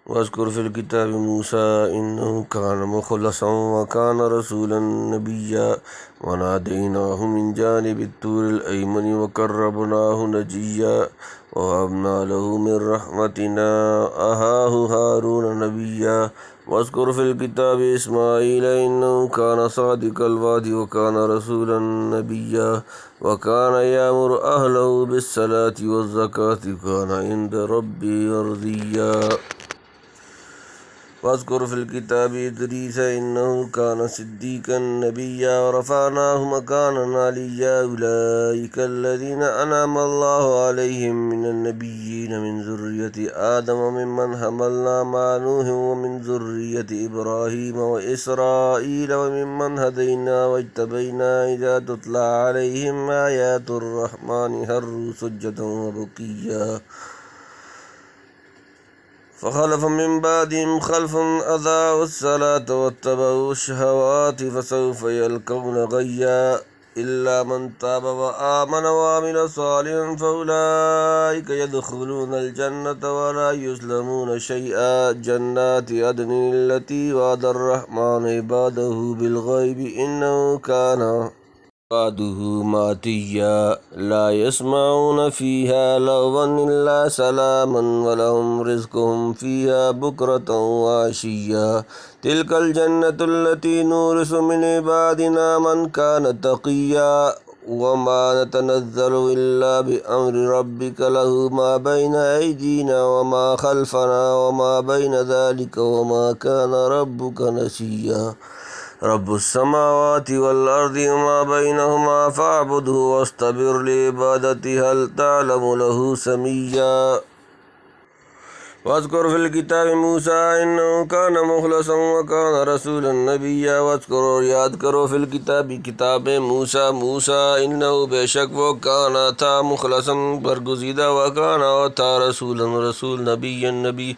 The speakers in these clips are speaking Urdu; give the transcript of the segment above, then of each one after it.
واذکر فی الکتاب موسیٰ انہ کان مخلصا وکان رسولا نبیا ونادیناہ من جانب الطور الایمن وقربناہ نجیا ووهبنا له من رحمتنا اخاہ ہارون نبیا واذکر فی الکتاب اسماعیل انہ کان صادق الوعد وکان رسولا نبیا وکان یامر اہلہ بالصلاۃ والزکاۃ وکان عند ربہ مرضیا واذکر فی الکتاب ادریس انہ کان صدیقا نبیا ورفعناہ مکانا علیا اولئک الذین انعم اللہ علیہم من النبیین من ذریۃ آدم وممن حملنا مع نوح ومن ذریۃ ابراہیم واسرائیل وممن ہدینا واجتبینا اذا تتلی علیہم آیات الرحمن خروا سجدا وبکیا فخلف من بعدهم خلف اضاعوا الصلاة واتبعوا الشهوات فسوف يلقون غيا إلا من تاب وآمن وعمل صالحا فأولئك يدخلون الجنة ولا يظلمون شيئا جنات عدن التي وعد الرحمن عباده بالغيب إنه كان وعده ماتيا لا يسمعون فيها لغوا إلا سلاما ولهم رزقهم فيها بكرة وعشيا تلك الجنة التي نورث من عبادنا من كان تقيا وما نتنزل إلا بأمر ربك له ما بين أيدينا وما خلفنا وما بين ذلك وما كان ربك نسيا رب السماوات والأرض وما بينهما فاعبده واصطبر لعبادته هل تعلم له سميا واذکر فی الکتاب موسیٰ انہ کان مخلصا وکان رسولا نبیا واذکر اور یاد کرو فی الکتاب کتاب موسیٰ انہ بے شک وہ کانا تھا مخلصا برگزیدہ وکانا اور تھا رسول نبی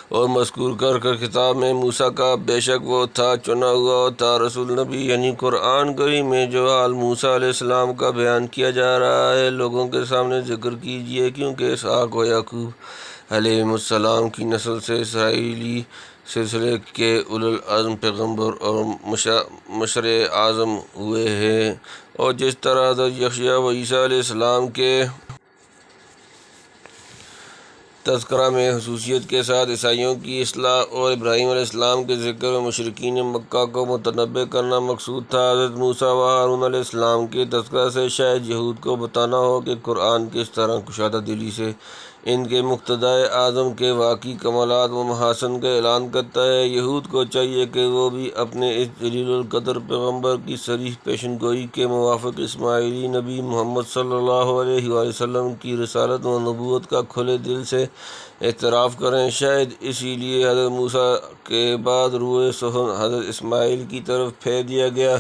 اور مذکور کر کتاب میں موسیٰ کا بے شک وہ تھا چنا ہوا اور تھا رسول نبی یعنی قرآن کریم میں جو حال موسیٰ علیہ السلام کا بیان کیا جا رہا ہے لوگوں کے سامنے ذکر کیجیے کیونکہ اسحاق و یعقوب علیہم السلام کی نسل سے اسرائیلی سلسلے کے اولو العزم پیغمبر اور مشر اعظم ہوئے ہیں، اور جس طرح حضرت یحییٰ و عیسیٰ علیہ السلام کے تذکرہ میں خصوصیت کے ساتھ عیسائیوں کی اصلاح اور ابراہیم علیہ السلام کے ذکر میں مشرکین مکہ کو متنبع کرنا مقصود تھا، حضرت موسیٰ و ہارون علیہ السلام کے تذکرہ سے شاید یہود کو بتانا ہو کہ قرآن کس طرح کشادہ دلی سے ان کے مقتدائے اعظم کے واقعی کمالات و محاسن کا اعلان کرتا ہے۔ یہود کو چاہیے کہ وہ بھی اپنے اس جلیل القدر پیغمبر کی صریح پیشن گوئی کے موافق اسماعیلی نبی محمد صلی اللہ علیہ وآلہ وسلم کی رسالت و نبوت کا کھلے دل سے اعتراف کریں۔ شاید اسی لیے حضرت موسیٰ کے بعد روئے سخن حضرت اسماعیل کی طرف پھیر دیا گیا۔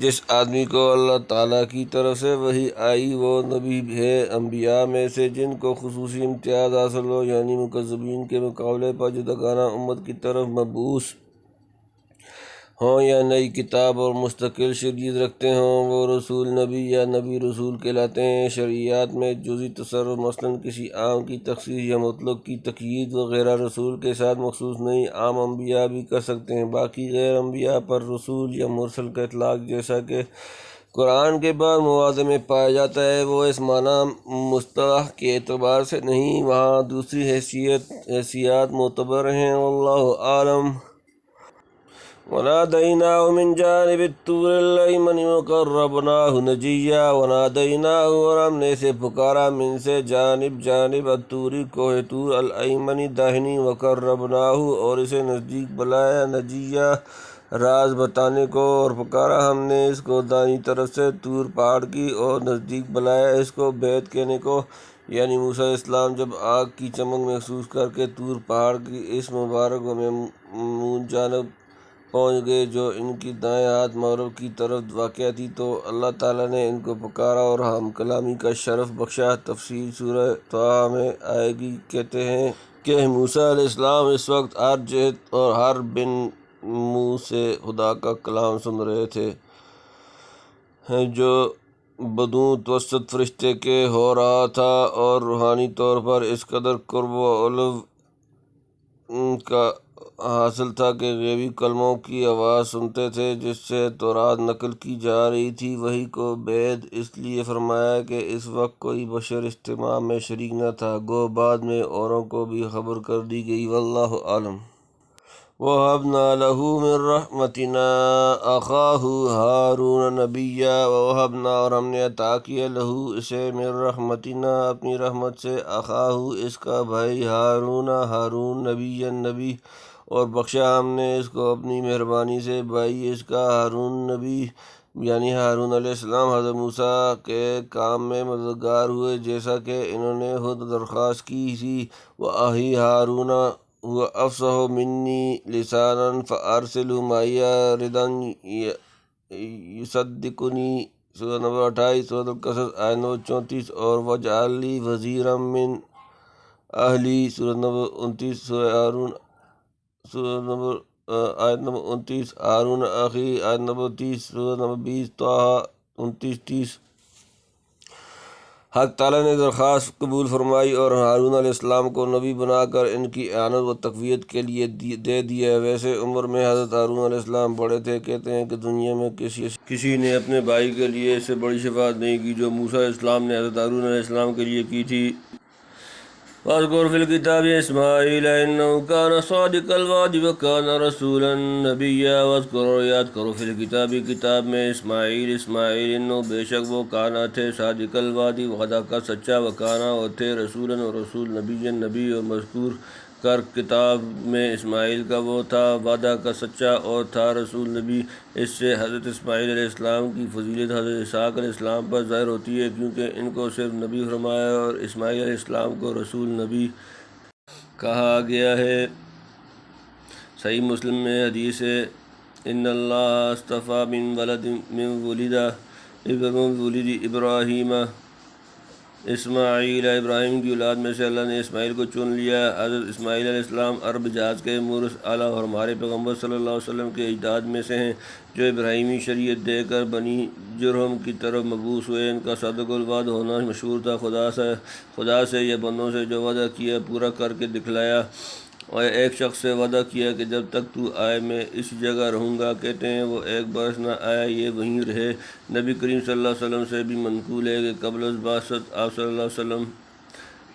جس آدمی کو اللہ تعالیٰ کی طرف سے وحی آئی وہ نبی ہے انبیاء میں سے جن کو خصوصی امتیاز حاصل ہو، یعنی مکذبین کے مقابلے پر جداگانہ امت کی طرف مبعوث ہوں یا نئی کتاب اور مستقل شریعت رکھتے ہوں، وہ رسول نبی یا نبی رسول کہلاتے ہیں۔ شرعیات میں جزئی تصرف مثلاً کسی عام کی تخصیص یا مطلق کی تقیید وغیرہ رسول کے ساتھ مخصوص نہیں، عام انبیاء بھی کر سکتے ہیں۔ باقی غیر انبیاء پر رسول یا مرسل کا اطلاق جیسا کہ قرآن کے بعض مواضع میں پایا جاتا ہے وہ اس معنی مصطلح کے اعتبار سے نہیں، وہاں دوسری حیثیات معتبر ہیں، واللہ اعلم۔ وَنَادَيْنَاهُ مِن جَانِبِ الطُّورِ الْأَيْمَنِ وَقَرَّبْنَاهُ نَجِيًّا وَنَادَيْنَاهُ اور ہم نے اسے پکارا من سے جانب الطوری کوہ طور الایمن داہنی وقربناہ اور اسے نزدیک بلایا نجیّا راز بتانے کو، اور پکارا ہم نے اس کو دائیں طرف سے طور پہاڑ کی اور نزدیک بلایا اس کو بیت کہنے کو، یعنی موسیٰ علیہ السلام جب آگ کی چمک محسوس کر کے طور پہاڑ کی اس مبارک و ممنون جانب پہنچ گئے جو ان کی دائیں ہاتھ مغرب کی طرف واقع تھی، تو اللہ تعالیٰ نے ان کو پکارا اور ہم کلامی کا شرف بخشا۔ تفصیل سورہ طٰہٰ میں آئے گی۔ کہتے ہیں کہ موسیٰ علیہ السلام اس وقت ہر جہت اور ہر بن منہ سے خدا کا کلام سن رہے تھے جو بدون توسط فرشتے کے ہو رہا تھا، اور روحانی طور پر اس قدر قرب و علو کا حاصل تھا کہ غیبی کلموں کی آواز سنتے تھے جس سے تورات نقل کی جا رہی تھی، وحی کو بعد اس لیے فرمایا کہ اس وقت کوئی بشر اجتماع میں شریک نہ تھا، گو بعد میں اوروں کو بھی خبر کر دی گئی۔ واللہ عالم۔ وَوَهَبْنَا لَهُ مِن رَحْمَتِنَا أَخَاهُ هَارُونَ نَبِيًّا وَوَهَبْنَا اور ہم نے عطا کیا لہو اسے من رحمتنا اپنی رحمت سے اخاہ اس کا بھائی ہارون نبیًا نبی، اور بخشا ہم نے اس کو اپنی مہربانی سے بھائی اس کا ہارون نبی، یعنی ہارون علیہ السلام حضرت موسیٰ کے کام میں مددگار ہوئے جیسا کہ انہوں نے خود درخواست کی تھی۔ وَأَخِي ہارون هو افصح منی لسانا فارسلہ معی ردا یصدقنی، سورہ نمبر 28 سورۃ القصص آیت نمبر 34، اور وجعل لی وزیرا من اہلی، سورۃ نمبر 29 سورہ ہارون، سورہ نمبر آیت نمبر 29، ہارون اخی آیت نمبر 30، سورۃ نمبر 20 طٰہٰ 29-30۔ حق تعالیٰ نے درخواست قبول فرمائی اور ہارون علیہ السلام کو نبی بنا کر ان کی اعانت و تقویت کے لیے دے دیا۔ ویسے عمر میں حضرت ہارون علیہ السلام بڑے تھے، کہتے ہیں کہ دنیا میں کسی نے اپنے بھائی کے لیے اس سے بڑی شفاعت نہیں کی جو موسیٰ علیہ السلام نے حضرت ہارون علیہ السلام کے لیے کی تھی۔ وَاذْكُرْ فِي الْكِتَابِ إِسْمَاعِيلَ إِنَّهُ كَانَ صَادِقَ الْوَعْدِ وَكَانَ رَسُولًا نَبِيًّا۔ وَاذْكُرْ اور یاد کرو فی الکتاب کتاب میں اسماعیل انہو بے شک وہ کانا تھے صادق الوعد وعدہ کا سچا، وکانا اور تھے رسولاً اور رسول، نبیًا نبی، اور مذکور کر کتاب میں اسماعیل کا وہ تھا وعدہ کا سچا اور تھا رسول نبی۔ اس سے حضرت اسماعیل علیہ السلام کی فضیلت حضرت اسحاق علیہ السلام پر ظاہر ہوتی ہے، کیونکہ ان کو صرف نبی فرمایا اور اسماعیل علیہ السلام کو رسول نبی کہا گیا ہے۔ صحیح مسلم میں حدیث ہے، ان اللہ اصطفیٰ من ولد ابراہیم اسماعیل، ابراہیم کی اولاد میں سے اللہ نے اسماعیل کو چن لیا۔ حضرت اسماعیل علیہ السلام عرب جہاز کے مورث اعلیٰ اور ہمارے پیغمبر صلی اللہ علیہ وسلم کے اجداد میں سے ہیں، جو ابراہیمی شریعت دے کر بنی جرہم کی طرف مبعوث ہوئے۔ ان کا صادق الوعد ہونا مشہور تھا، خدا سے یا بندوں سے جو وعدہ کیا پورا کر کے دکھلایا۔ اور ایک شخص سے وعدہ کیا کہ جب تک تو آئے میں اس جگہ رہوں گا، کہتے ہیں وہ ایک برس نہ آیا، یہ وہیں رہے۔ نبی کریم صلی اللہ علیہ وسلم سے بھی منقول ہے کہ قبل از بعثت آپ صلی اللہ علیہ وسلم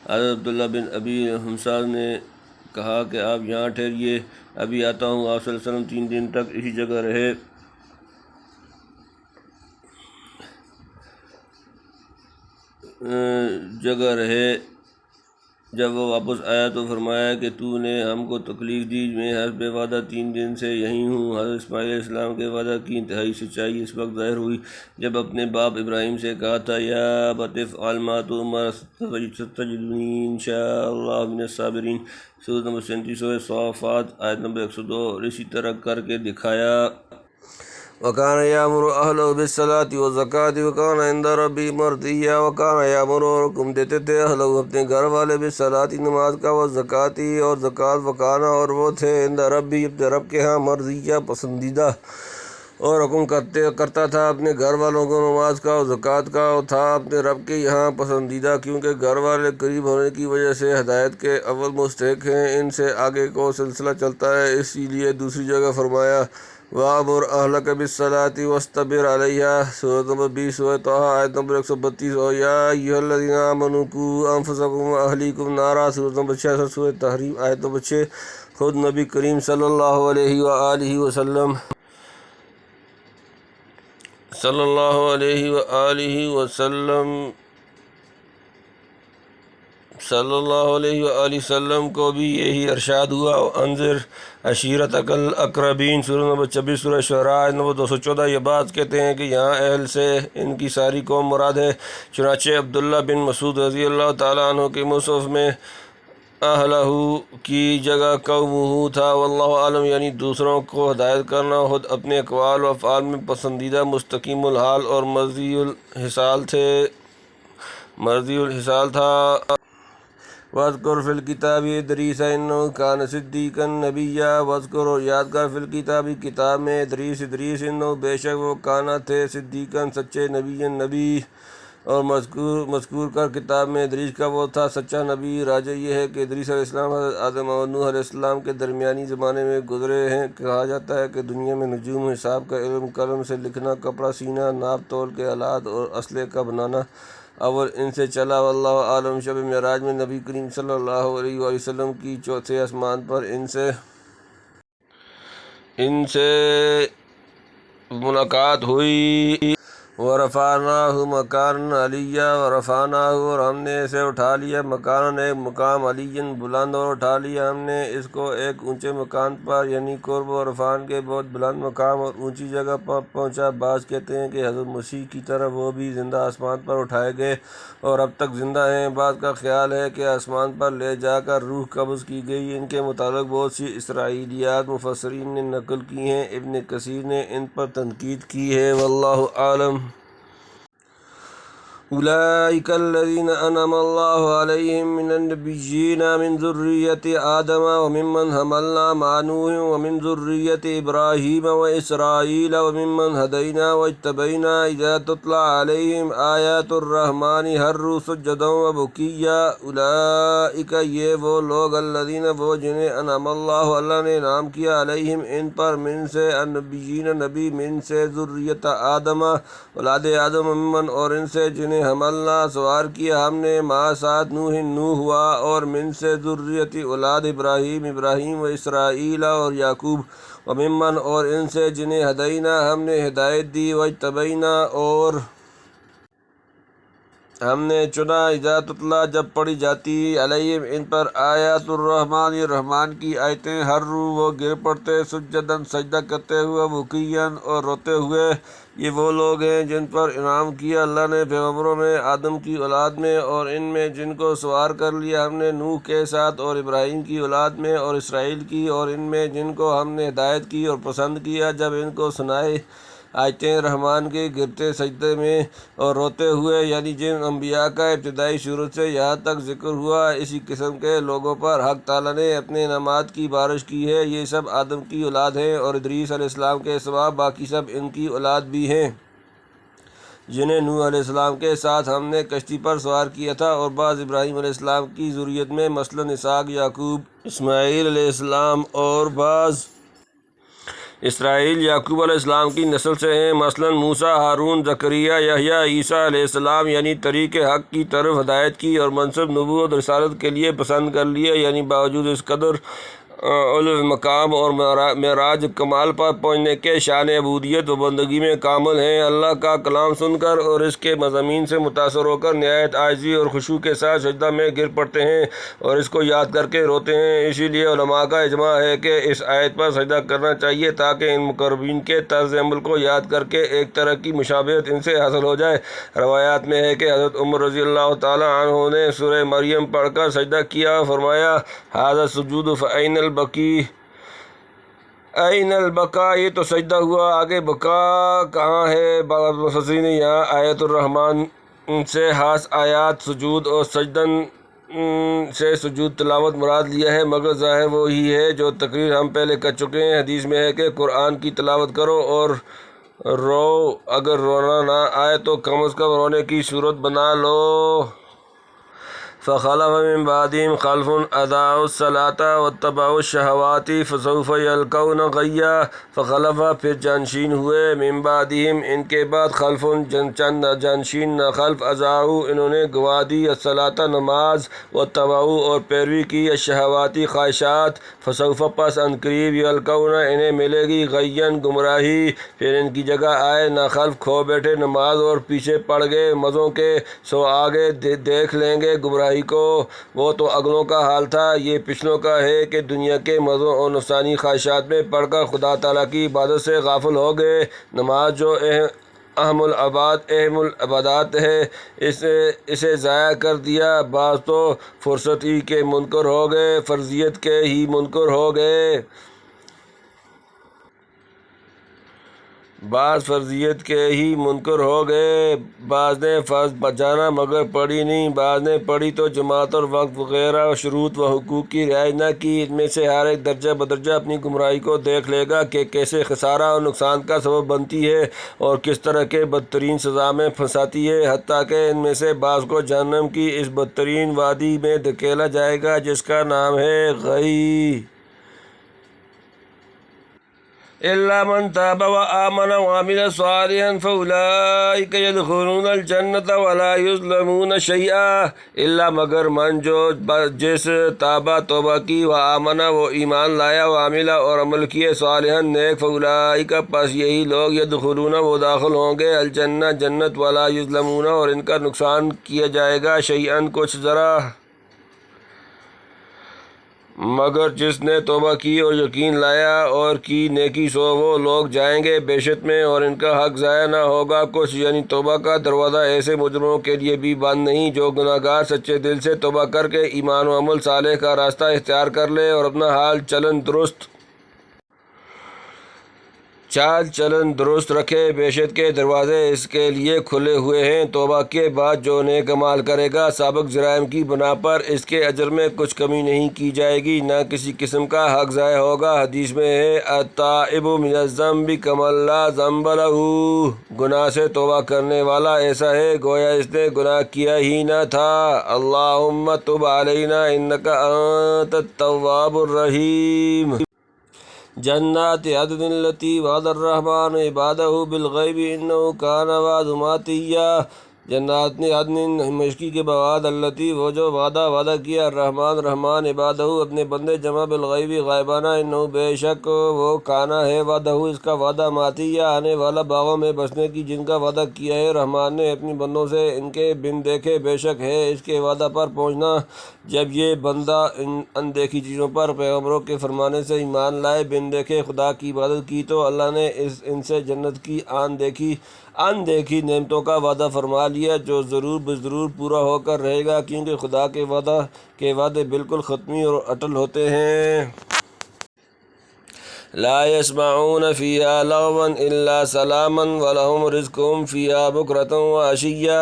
حضرت عبداللہ بن ابی حمصہ نے کہا کہ آپ یہاں ٹھہریے، ابھی آتا ہوں۔ آپ صلی اللہ علیہ وسلم 3 دن تک اسی جگہ رہے۔ جب وہ واپس آیا تو فرمایا کہ تو نے ہم کو تکلیف دی، میں حسب وعدہ 3 دن سے یہیں ہوں۔ حضرت اسماعیل علیہ السلام کے وعدہ کی انتہائی سچائی اس وقت ظاہر ہوئی جب اپنے باپ ابراہیم سے کہا تھا، یا ابت افعل ما تؤمر ستجدنی ان شاء اللہ من الصابرین، سورۃ نمبر 37 سورۃ صافات آیت نمبر 102، اور اسی طرح کر کے دکھایا۔ وَكَانَ يَأْمُرُ أَهْلَهُ بِالصَّلَاةِ وَالزَّكَاةِ وَكَانَ عِندَ رَبِّهِ مَرْضِيًّا۔ وَكَانَ يَأْمُرُ اور حکم دیتے تھے أَهْلَهُ اپنے گھر والے بِالصَّلَاةِ نماز کا، وَالزَّكَاةِ اور زکوٰۃ، وَكَانَ اور وہ تھے عند ربی اپنے رب کے ہاں مرضیہ پسندیدہ، اور حکم کرتا تھا اپنے گھر والوں کو نماز کا اور زکوٰۃ کا، اور تھا اپنے رب کے یہاں پسندیدہ، کیونکہ گھر والے قریب ہونے کی وجہ سے ہدایت کے اول مستحق ہیں، ان سے آگے کو سلسلہ چلتا ہے۔ اسی لیے دوسری جگہ فرمایا، وَأْمُرْ أَهْلَكَ بِالصَّلَاةِ وَاصْطَبِرْ عَلَيْهَا، سورۃ نمبر 20 سورۃ طٰہٰ آیت نمبر 132، اور یا ایھا الذین آمنوا قوا انفسکم واہلیکم نارا، سورۃ نمبر 66 سورۃ تحریم آیت نمبر 6۔ خود نبی کریم صلی اللہ علیہ وسلم کو بھی یہی ارشاد ہوا، انذر عشیرتک الاقربین، سورۃ نمبر 26 سورۃ شعراء آیت نمبر 214۔ یہ بات کہتے ہیں کہ یہاں اہل سے ان کی ساری قوم مراد ہے، چنانچہ عبداللہ بن مسعود رضی اللہ تعالیٰ عنہ کے مصحف میں اہلہ کی جگہ قومہ تھا، واللہ عالم، یعنی دوسروں کو ہدایت کرنا۔ خود اپنے اقوال و افعال میں پسندیدہ، مستقیم الحال اور مرضی الحصال تھا۔ وَاذْكُرْ فِي الْكِتَابِ إِدْرِيسَ إِنَّهُ كَانَ صِدِّيقًا نَبِيًّا۔ وَاذْكُرْ اور یاد کر فِي الْكِتَابِ کتاب میں ادریس، إِنَّهُ بے شک وہ کانا تھے صدیقاً سچے، نبیًا نبی، اور مذکور کر کتاب میں ادریس کا وہ تھا سچا نبی۔ راجہ یہ ہے کہ ادریس علیہ السلام حضرت آدم اور نوح علیہ السلام کے درمیانی زمانے میں گزرے ہیں۔ کہا جاتا ہے کہ دنیا میں نجوم، حساب کا علم، قلم سے لکھنا، کپڑا سینا، ناپ تول کے آلات اور اسلحے کا بنانا اول ان سے چلا۔ واللہ عالم۔ شب معراج میں نبی کریم صلی اللہ علیہ وآلہ وسلم کی چوتھے آسمان پر ان سے ملاقات ہوئی۔ وَرَفَعْنَاهُ مَكَانًا عَلِيًّا وَرَفَعْنَاهُ، اور ہم نے اسے اٹھا لیا، مکاناً ایک مقام، علیًّا بلند، اور اٹھا لیا ہم نے اس کو ایک اونچے مکان پر، یعنی قرب و عرفان کے بہت بلند مقام اور اونچی جگہ پر پہنچا۔ بعض کہتے ہیں کہ حضرت مسیح کی طرح وہ بھی زندہ آسمان پر اٹھائے گئے اور اب تک زندہ ہیں۔ بعض کا خیال ہے کہ آسمان پر لے جا کر روح قبض کی گئی۔ ان کے متعلق بہت سی اسرائیلیات مفسرین نے نقل کی ہیں، ابن کثیر نے ان پر تنقید کی ہے۔ واللہ عالم۔ أولئك الذين أنعم الله عليهم من النبيين من ذرية آدم وممن حملنا مع نوح ومن ذرية إبراهيم وإسرائيل وممن هدينا واجتبينا إذا تتلى عليهم آيات الرحمن خروا سجدا وبكيا۔ أولئك یہ وہ لوگ، الذین وہ جنہیں انعم اللہ اللہ نے انعام کیا، علیہم ان پر، من سے النبیین نبی، من سے ذریت آدم اولاد آدم، وممن اور ان سے جنہیں حملنا سوار کیا ہم نے، مع ساتھ نوح نوح ہوا، اور من سے ذریتی اولاد ابراہیم ابراہیم و اسرائیل اور یعقوب، وممن اور ان سے جنہیں ہدینا ہم نے ہدایت دی، واجتبینا اور ہم نے چنا، اذا تتلیٰ جب پڑھی جاتی، علیہم ان پر، آیات الرحمن رحمان کی آیتیں، خروا وہ گر پڑتے، سجداً سجدہ کرتے ہوئے، بکیاً اور روتے ہوئے۔ یہ وہ لوگ ہیں جن پر انعام کیا اللہ نے پیغمبروں میں، آدم کی اولاد میں، اور ان میں جن کو سوار کر لیا ہم نے نوح کے ساتھ، اور ابراہیم کی اولاد میں، اور اسرائیل کی، اور ان میں جن کو ہم نے ہدایت کی اور پسند کیا جب ان کو سنائے آیتیں رحمان کے، گرتے سجدے میں اور روتے ہوئے، یعنی جن انبیاء کا ابتدائی صورت سے یہاں تک ذکر ہوا، اسی قسم کے لوگوں پر حق تعالیٰ نے اپنے انعامات کی بارش کی ہے۔ یہ سب آدم کی اولاد ہیں، اور ادریس علیہ السلام کے سوا باقی سب ان کی اولاد بھی ہیں، جنہیں نوح علیہ السلام کے ساتھ ہم نے کشتی پر سوار کیا تھا، اور بعض ابراہیم علیہ السلام کی ذریت میں، مثلاً اسحاق، یعقوب، اسماعیل علیہ السلام، اور بعض اسرائیل یعقوب علیہ السلام کی نسل سے ہیں، مثلاً موسیٰ، ہارون، زکریا، یحییٰ، عیسیٰ علیہ السلام، یعنی طریق حق کی طرف ہدایت کی اور منصب نبوت اور رسالت کے لیے پسند کر لیے، یعنی باوجود اس قدر علو مقام اور معراج کمال پر پہنچنے کے شان عبودیت و بندگی میں کامل ہیں۔ اللہ کا کلام سن کر اور اس کے مضامین سے متاثر ہو کر نہایت عاجزی اور خشوع کے ساتھ سجدہ میں گر پڑتے ہیں اور اس کو یاد کر کے روتے ہیں۔ اسی لیے علماء کا اجماع ہے کہ اس آیت پر سجدہ کرنا چاہیے تاکہ ان مقربین کے طرز عمل کو یاد کر کے ایک طرح کی مشابہت ان سے حاصل ہو جائے۔ روایات میں ہے کہ حضرت عمر رضی اللہ تعالیٰ عنہ نے سورہ مریم پڑھ کر سجدہ کیا، فرمایا ھذا السجود فأین البکی، این البقاء، یہ تو سجدہ ہوا، آگے بقا کہاں ہے؟ بعض مفسرین نے یہاں آیت الرحمن سے خاص آیات سجود اور سجدن سے سجود تلاوت مراد لیا ہے، مگر ظاہر وہی ہے جو تقریر ہم پہلے کر چکے ہیں۔ حدیث میں ہے کہ قرآن کی تلاوت کرو اور رو، اگر رونا نہ آئے تو کم از کم رونے کی صورت بنا لو۔ فخلف من بعدهم خلف اضاعوا الصلاة واتبعوا الشہوات فسوف یلقون غیا۔ فخلف پھر جانشین ہوئے، من بعدهم ان کے بعد، خلف چند جانشین خلف، اضاعوا انہوں نے گوا دی، الصلاة نماز، واتبعوا اور پیروی کی، الشہوات خواہشات، فسوف پس ان قریب، یلقون انہیں ملے گی، غیاً گمراہی۔ پھر ان کی جگہ آئے نہ خلف کھو بیٹھے نماز اور پیچھے پڑ گئے مزوں کے، سو آگے دیکھ لیں گے گمراہی کو، وہ تو اگلوں کا حال تھا، یہ پچھلوں کا ہے کہ دنیا کے مزوں اور نفسانی خواہشات میں پڑھ کر خدا تعالیٰ کی عبادت سے غافل ہو گئے۔ نماز جو اہم العبادات ہے، اسے ضائع کر دیا۔ بعض تو فرضیت ہی کے منکر ہو گئے، فرضیت کے ہی منکر ہو گئے۔ بعض فرضیت کے ہی منکر ہو گئے، بعض نے فرض جانا مگر پڑھی نہیں، بعض نے پڑھی تو جماعت اور وقت وغیرہ شروط و حقوق کی رعایت نہ کی۔ ان میں سے ہر ایک درجہ بدرجہ اپنی گمراہی کو دیکھ لے گا کہ کیسے خسارہ اور نقصان کا سبب بنتی ہے اور کس طرح کے بدترین سزا میں پھنساتی ہے، حتیٰ کہ ان میں سے بعض کو جہنم کی اس بدترین وادی میں دھکیلا جائے گا جس کا نام ہے غی۔ إِلَّا مَن تَابَ وَآمَنَ وَعَمِلَ صَالِحًا فَأُولَٰئِكَ يَدْخُلُونَ الْجَنَّةَ وَلَا يُظْلَمُونَ شَيْئًا۔ الا مگر من جس تابہ توبہ کی، وآمنہ وہ ایمان لایا، وعمل اور عمل کیے، صالحًا نیک، فأولئک پس یہی لوگ، یدخلون وہ داخل ہوں گے، الجنہ جنت، ولا یظلمون اور ان کا نقصان کیا جائے گا، شیئا کچھ ذرا۔ مگر جس نے توبہ کی اور یقین لایا اور کی نیکی، سو وہ لوگ جائیں گے بہشت میں اور ان کا حق ضائع نہ ہوگا کچھ، یعنی توبہ کا دروازہ ایسے مجرموں کے لیے بھی بند نہیں جو گناہ گار سچے دل سے توبہ کر کے ایمان و عمل صالح کا راستہ اختیار کر لے اور اپنا حال چلن درست رکھے۔ بہشت کے دروازے اس کے لیے کھلے ہوئے ہیں، توبہ کے بعد جو نیک اعمال کرے گا سابق جرائم کی بنا پر اس کے اجر میں کچھ کمی نہیں کی جائے گی، نہ کسی قسم کا حق ضائع ہوگا۔ حدیث میں ہے، التائب من الذنب کمن لا ذنب لہ، گناہ سے توبہ کرنے والا ایسا ہے گویا اس نے گناہ کیا ہی نہ تھا۔ اللہم تب علینا انک انت التواب الرحیم۔ جنات عدن التی وعد الرحمن عبادہ بالغیب انہ کان وعد ماتیا۔ جنات عدن ہمیشگی کے بعد، التی وہ جو وعدہ کیا، الرحمن رحمان، عبادہ اپنے بندے، جمع بالغیب غائبانہ، انہ بے شک وہ، کانا ہے وعدہ اس کا وعدہ، ماتیا آنے والا، باغوں میں بسنے کی جن کا وعدہ کیا ہے رحمان نے اپنی بندوں سے، ان کے بن دیکھے بے شک ہے اس کے وعدہ پر پہنچنا۔ جب یہ بندہ ان دیکھی چیزوں پر پیغمبروں کے فرمانے سے ایمان لائے، بن دیکھے خدا کی عبادت کی، تو اللہ نے ان سے جنت کی ان دیکھی نعمتوں کا وعدہ فرما لیا جو ضرور بضرور پورا ہو کر رہے گا، کیونکہ خدا کے وعدے بالکل حتمی اور اٹل ہوتے ہیں۔ لا يسمعون فيها لغوا إلا سلاما ولهم رزقهم فيها بكرة وعشيا۔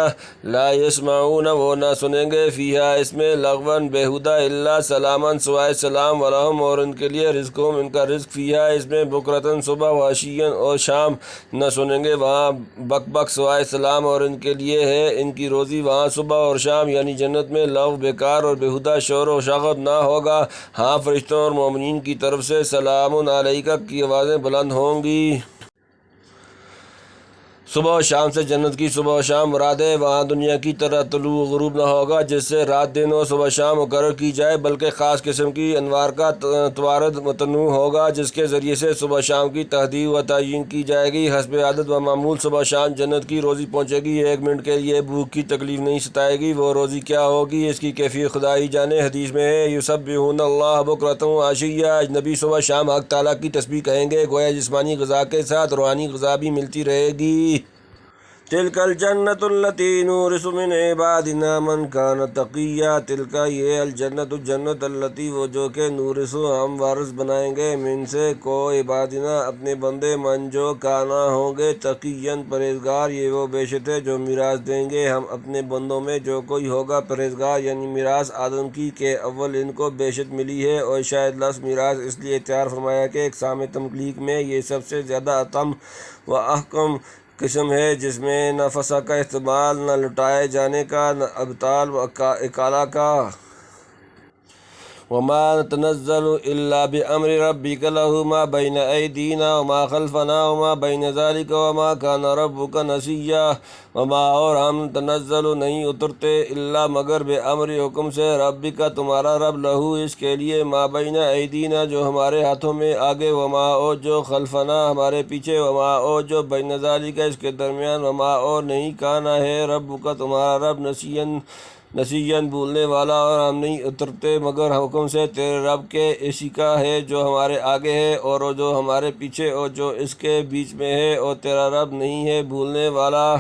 لا يسمعون وہ نہ سنیں گے، فيها اس میں، لغوا بیہودہ، الا سلاما سوائے سلام، ولهم اور ان کے لیے، رزقهم ان کا رزق، فيها اس میں، بكرة صبح، وعشيا اور شام، نہ سنیں گے وہاں بک سوائے سلام، اور ان کے لیے ہے ان کی روزی وہاں صبح اور شام، یعنی جنت میں لغو، بیکار اور بیہودہ شور و شغب نہ ہوگا۔ ہاں فرشتوں اور مومنین کی طرف سے سلام علیکم کی آوازیں بلند ہوں گی۔ صبح و شام سے جنت کی صبح و شام مراد ہے، وہاں دنیا کی طرح طلوع و غروب نہ ہوگا جس سے رات دن و صبح شام مقرر کی جائے، بلکہ خاص قسم کی انوار کا توارد متنوع ہوگا جس کے ذریعے سے صبح شام کی تحدید و تعیین کی جائے گی حسب عادت و معمول۔ صبح شام جنت کی روزی پہنچے گی، ایک منٹ کے لیے بھوک کی تکلیف نہیں ستائے گی۔ وہ روزی کیا ہوگی اس کی کیفیت خدا ہی جانے۔ حدیث میں ہے، یسبحون اللہ بکرۃ وعشیٰ، نبی صبح شام حق تعالیٰ کی تسبیح کہیں گے، گویا جسمانی غذا کے ساتھ روحانی غذا بھی ملتی رہے گی۔ تلک الجنت التی نورث من عبادنا من کان تقیا، تلک یہ، الجنت جنت، التی وہ جو کہ، نورث ہم وارث بنائیں گے، من سے کو، عبادنا اپنے بندے، من جو کانا ہوں گے، تقیاً پرہیزگار، یہ وہ بہشت ہے جو میراث دیں گے ہم اپنے بندوں میں جو کوئی ہوگا پرہیزگار، یعنی میراث آدم کی کہ اول ان کو بہشت ملی ہے، اور شاید لفظ میراث اس لیے اختیار فرمایا کہ اقسام تملیک میں یہ سب سے زیادہ اتم و احکم قسم ہے جس میں نہ فسا کا استعمال، نہ لٹائے جانے کا، نہ ابطال و اکالہ کا۔ وما نتنزل الا بامر ربک لہ ما بین ایدینا وما خلفنا وما بین ذلک وما کان ربک نسیا۔ وما اور ہم تنزل نہیں اترتے، الا مگر بامر حکم سے، ربک تمہارا رب، لہ اس کے لیے، ما بین ایدینا جو ہمارے ہاتھوں میں آگے، وما او جو خلفنا ہمارے پیچھے، وما او جو بین ذلک اس کے درمیان، وما اور نہیں کانا ہے ربک تمہارا رب نسیاً بھولنے والا، اور ہم نہیں اترتے مگر حکم سے تیرے رب کے، اسی کا ہے جو ہمارے آگے ہے اور جو ہمارے پیچھے اور جو اس کے بیچ میں ہے، اور تیرا رب نہیں ہے بھولنے والا۔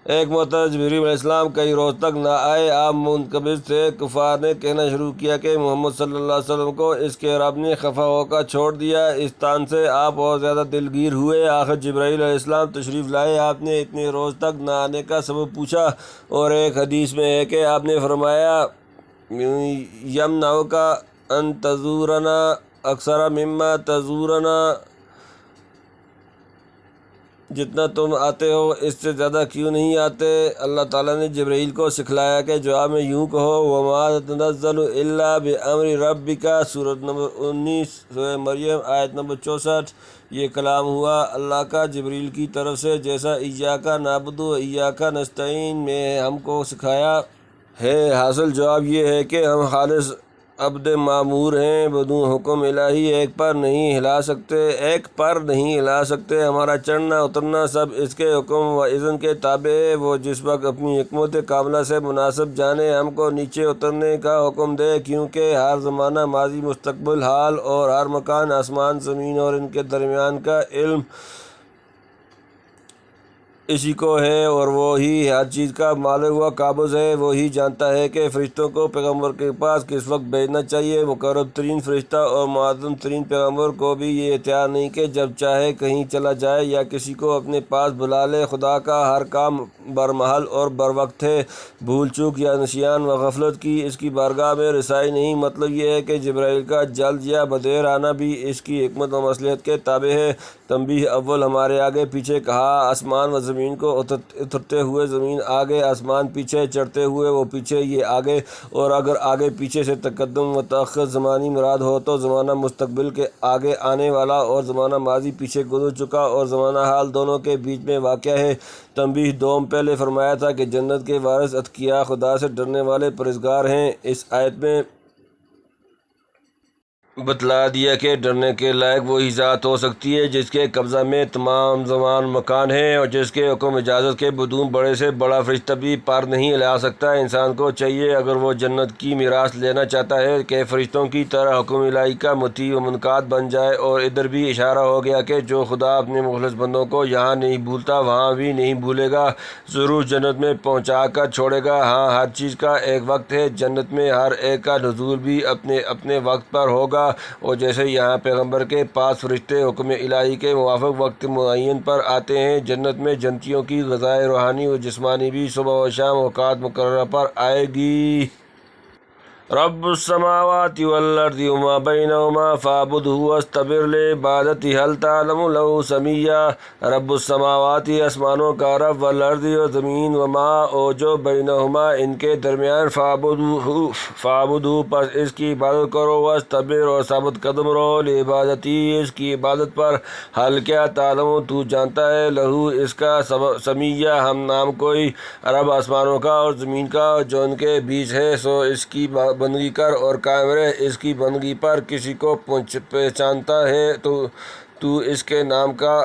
ایک مرتبہ جبریل علیہ السلام کئی روز تک نہ آئے۔ آپ منقبض تھے۔ کفار نے کہنا شروع کیا کہ محمد صلی اللہ علیہ وسلم کو اس کے رب نے خفا ہو کر چھوڑ دیا۔ اس تان سے آپ اور زیادہ دلگیر ہوئے۔ آخر جبرائیل علیہ السلام تشریف لائے۔ آپ نے اتنے روز تک نہ آنے کا سبب پوچھا، اور ایک حدیث میں ہے کہ آپ نے فرمایا یمنعک ان تزورنا اکثر مما تزورنا، جتنا تم آتے ہو اس سے زیادہ کیوں نہیں آتے؟ اللہ تعالیٰ نے جبرائیل کو سکھلایا کہ جواب میں یوں کہو وما تنزل الا بامر ربک، سورۃ نمبر 19 سورہ مریم آیت نمبر 64۔ یہ کلام ہوا اللہ کا جبرائیل کی طرف سے، جیسا ایاک نعبد و ایاک نستعین میں ہم کو سکھایا ہے۔ حاصل جواب یہ ہے کہ ہم خالص عبد معمور ہیں، بدون حکم الہی ایک پر نہیں ہلا سکتے۔ ہمارا چڑھنا اترنا سب اس کے حکم و اذن کے تابع ہے۔ وہ جس وقت اپنی حکمت کاملہ سے مناسب جانے ہم کو نیچے اترنے کا حکم دے، کیونکہ ہر زمانہ، ماضی، مستقبل، حال اور ہر مکان، آسمان، زمین اور ان کے درمیان کا علم اسی کو ہے، اور وہی ہر چیز کا مالک و قابض ہے۔ وہی جانتا ہے کہ فرشتوں کو پیغمبر کے پاس کس وقت بھیجنا چاہیے۔ مقرب ترین فرشتہ اور معظم ترین پیغمبر کو بھی یہ اختیار نہیں کہ جب چاہے کہیں چلا جائے یا کسی کو اپنے پاس بلا لے۔ خدا کا ہر کام برمحل اور بروقت ہے۔ بھول چوک یا نسیان و غفلت کی اس کی بارگاہ میں رسائی نہیں۔ مطلب یہ ہے کہ جبرائیل کا جلد یا بدیر آنا بھی اس کی حکمت و مصلحت کے تابع ہے۔ تنبیہ اول ہمارے آگے پیچھے کہا آسمان و زمین کو اترتے ہوئے زمین آگے، آسمان پیچھے، چڑھتے ہوئے وہ پیچھے، یہ آگے۔ اور اگر آگے پیچھے سے تقدم و تاخر زمانی مراد ہو تو زمانہ مستقبل کے آگے آنے والا اور زمانہ ماضی پیچھے گزر چکا اور زمانہ حال دونوں کے بیچ میں واقع ہے۔ تنبیہ دوم پہلے فرمایا تھا کہ جنت کے وارث اتقیاء، خدا سے ڈرنے والے پرہیزگار ہیں۔ اس آیت میں بتلا دیا کہ ڈرنے کے لائق وہی ذات ہو سکتی ہے جس کے قبضہ میں تمام زمان مکان ہے، اور جس کے حکم اجازت کے بدون بڑے سے بڑا فرشتہ بھی پر نہیں ہلا سکتا۔ انسان کو چاہیے اگر وہ جنت کی میراث لینا چاہتا ہے کہ فرشتوں کی طرح حکم الہی کا مطیع و منقاد بن جائے۔ اور ادھر بھی اشارہ ہو گیا کہ جو خدا اپنے مخلص بندوں کو یہاں نہیں بھولتا وہاں بھی نہیں بھولے گا، ضرور جنت میں پہنچا کر چھوڑے گا۔ ہاں، ہر چیز کا ایک وقت ہے۔ جنت میں ہر ایک کا نزول بھی اپنے اپنے وقت پر ہوگا، اور جیسے یہاں پیغمبر کے پاس فرشتے حکم الہی کے موافق وقت معین پر آتے ہیں، جنت میں جنتیوں کی غذائے روحانی و جسمانی بھی صبح و شام اوقات مقررہ پر آئے گی۔ رب السماوات والارض وما بینہما فاعبدہ واصطبر لعبادتہ ہل تعلم لہ سمیہ۔ رب السماوات آسمانوں کا رب، والارض اور زمین، وما اور جو بینہما ان کے درمیان، فاعبدہ پس اس کی عبادت کرو، واصطبر اور ثابت قدم رہو، لعبادتہ اس کی عبادت پر، حل کیا تعلم تو جانتا ہے، لہو اس کا سمیہ ہم نام کوئی، رب آسمانوں کا اور زمین کا اور جو ان کے بیچ ہے، سو اس کی بندگی کر اور قائم رہ اس کی بندگی پر۔ کسی کو پہچانتا ہے تو اس کے نام کا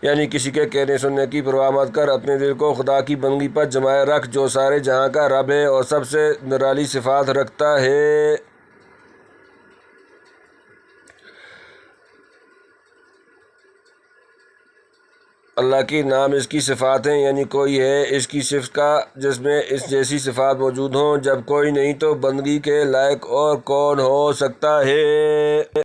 یعنی کسی کے کہنے سننے کی پرواہ مت کر، اپنے دل کو خدا کی بندگی پر جمائے رکھ جو سارے جہاں کا رب ہے اور سب سے نرالی صفات رکھتا ہے۔ اللہ کے نام اس کی صفات ہیں، یعنی کوئی ہے اس کی صفت کا جس میں اس جیسی صفات موجود ہوں۔ جب کوئی نہیں تو بندگی کے لائق اور کون ہو سکتا ہے؟